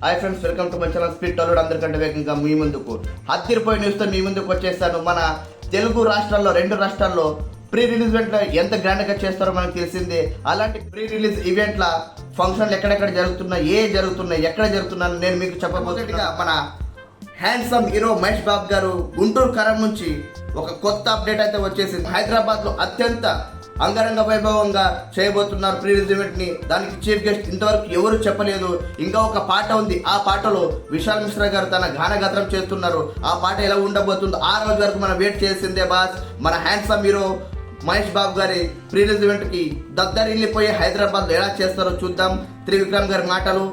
Hi friends, welcome to my channel speed Tollywood. అందరికంటే వేగంగా మీ ముందుకు హత్తిరిపోయి న్యూస్తో మీ ముందుకు వచ్చేస్తాను. మన తెలుగు రాష్ట్రాల్లో 2 రాష్ట్రాల్లో ప్రీ రిలీజ్ ఈవెంట్లు ఎంత గ్రాండ్గా చేస్తారో మనకు తెలిసిందే. అలాంటి ప్రీ రిలీజ్ ఈవెంట్ల ఫంక్షన్లు ఎక్కడెక్కడ జరుగుతున్నాయి, ఎక్కడ జరుగుతున్నాయని నేను మీకు చెప్పబోతున్నా. మన హ్యాండ్సమ్ హీరో మహేష్ బాబు గారు గుంటూరు కరం నుంచి ఒక కొత్త అప్డేట్ అయితే వచ్చేసింది. హైదరాబాద్లో అత్యంత అంగరంగ వైభవంగా చేయబోతున్నారు ప్రీ రిలీజ్ ఈవెంట్ ని. దానికి చీఫ్ గెస్ట్ ఇంతవరకు ఎవరు చెప్పలేదు. ఇంకా ఒక పాట ఉంది. ఆ పాటలో విశాల్ మిశ్రా గారు తన గానగాత్రం చేస్తున్నారు. ఆ పాట ఎలా ఉండబోతుందో ఆ రోజు వరకు మనం వెయిట్ చేసిందే బాస్. మన హ్యాండ్సమ్ హీరో మహేష్ బాబు గారి ప్రీ రిలీజ్ ఈవెంట్ కి దద్దరిల్లిపోయి హైదరాబాద్ లో ఎలా చేస్తారో చూద్దాం. త్రివిక్రమ్ గారి మాటలు,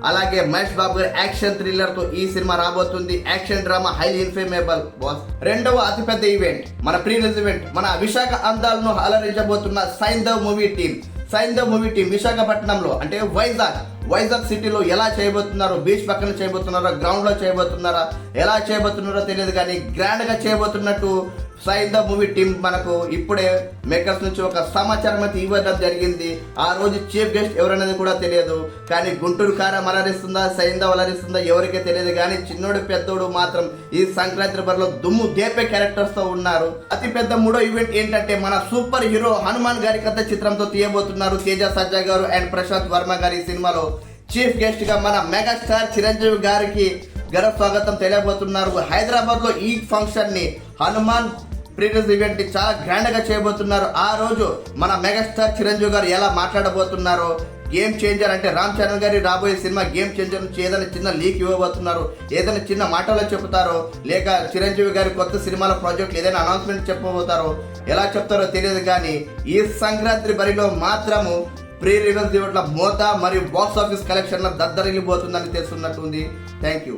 అలాగే మహేష్ బాబు గారి యాక్షన్ థ్రిల్లర్ తో ఈ సినిమా రాబోతుంది. Action drama highly inflammable boss. రెండవ అతిపెద్ద ఈవెంట్, మన ప్రీ రిలీజ్ ఈవెంట్, మన విశాఖ అందాలను అలరించబోతున్న సైంధవ్ మూవీ టీం విశాఖపట్నంలో అంటే వైజాగ్ సిటీలో ఎలా చేయబోతున్నారో, బీచ్ పక్కన చేయబోతున్నారో, గ్రౌండ్ లో చేయబోతున్నారా, ఎలా చేయబోతున్నారో తెలియదు కానీ గ్రాండ్ గా చేయబోతున్నట్టు సైంధవ్ మూవీ టీం మనకు ఇప్పుడే మేకర్స్ నుంచి ఒక సమాచారం అయితే ఇవ్వడం జరిగింది. ఆ రోజు చీఫ్ గెస్ట్ ఎవరనేది కూడా తెలియదు. కానీ గుంటూరు కారం అలరిస్తుందా, సైంధవ్ అలరిస్తుందా ఎవరికే తెలియదు. కానీ చిన్నోడు పెద్దోడు మాత్రం ఈ సంక్రాంతి బరిలో దుమ్ము దేపే క్యారెక్టర్స్ తో ఉన్నారు. అతి పెద్ద మూడో ఈవెంట్ ఏంటంటే మన సూపర్ హీరో హనుమాన్ గారి కథ చిత్రంతో తీయబోతున్నారు. తేజ సజ్జా గారు అండ్ ప్రశాంత్ వర్మ గారి సినిమాలో చీఫ్ గెస్ట్ గా మన మెగాస్టార్ చిరంజీవి గారికి ఘన స్వాగతం తెలియబోతున్నారు. హైదరాబాద్ లో ఈ ఫంక్షన్ ని హనుమాన్ ప్రీ రిలీజ్ ఈవెంట్ ని చాలా గ్రాండ్ గా చేయబోతున్నారు. ఆ రోజు మన మెగాస్టార్ చిరంజీవి గారు ఎలా మాట్లాడబోతున్నారో, గేమ్ చేంజర్ అంటే రామ్ చరణ్ గారి రాబోయే సినిమా గేమ్ చేంజర్ నుంచి ఏదైనా చిన్న లీక్ ఇవ్వబోతున్నారు, ఏదైనా చిన్న మాటలో చెప్తారో, లేక చిరంజీవి గారి కొత్త సినిమాల ప్రాజెక్ట్ ఏదైనా అనౌన్స్మెంట్ చెప్పబోతారో, ఎలా చెప్తారో తెలియదు. కానీ ఈ సంక్రాంతి బరిలో మాత్రము ప్రీ రిలీజ్ ఈవెంట్ల మోత మరియు బాక్స్ ఆఫీస్ కలెక్షన్ దద్దరిల్లిపోతుందని తెలుస్తున్నట్టుంది. Thank you.